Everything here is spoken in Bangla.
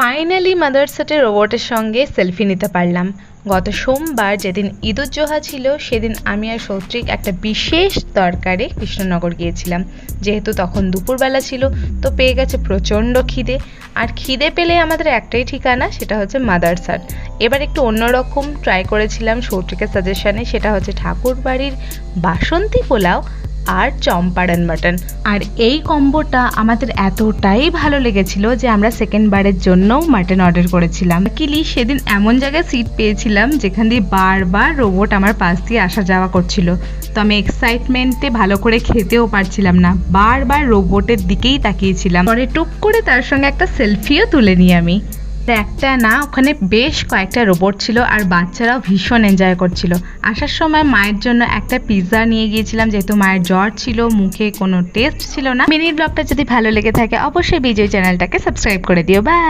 ফাইনালি মাদারসাটের রোবটের সঙ্গে সেলফি নিতে পারলাম। গত সোমবার যেদিন ঈদুজ্জোহা ছিল সেদিন আমি আর সৌত্রিক একটা বিশেষ দরকারে কৃষ্ণনগর গিয়েছিলাম। যেহেতু তখন দুপুরবেলা ছিল তো পেয়ে গেছে প্রচণ্ড খিদে, আর খিদে পেলে আমাদের একটাই ঠিকানা, সেটা হচ্ছে মাদারসাট। এবার একটু অন্যরকম ট্রাই করেছিলাম সৌত্রিকের সাজেশনে, সেটা হচ্ছে ঠাকুর বাড়ির বাসন্তী পোলাও আর চম্পারন মাটন। আর এই কম্বোটা আমাদের এতটাই ভালো লেগেছিল যে আমরা সেকেন্ড বারের জন্যও মাটন অর্ডার করেছিলাম। কিলি সেদিন এমন জায়গায় সিট পেয়েছিলাম যেখান দিয়ে বারবার রোবট আমার পাশ দিয়ে আসা যাওয়া করছিল, তো আমি এক্সাইটমেন্টে ভালো করে খেতেও পারছিলাম না, বারবার রোবটের দিকেই তাকিয়েছিলাম। পরে টুক করে তার সঙ্গে একটা সেলফিও তুলে নিই আমি। একটা না, ওখানে বেশ কয়েকটা রোবট ছিল আর বাচ্চারাও ভীষণ এনজয় করছিল। আসার সময় মায়ের জন্য একটা পিৎজা নিয়ে গিয়েছিলাম, যেহেতু মায়ের জ্বর ছিল, মুখে কোনো টেস্ট ছিল না। মিনি ব্লগটা যদি ভালো লেগে থাকে অবশ্যই বিজয় চ্যানেলটাকে সাবস্ক্রাইব করে দিও। বাই।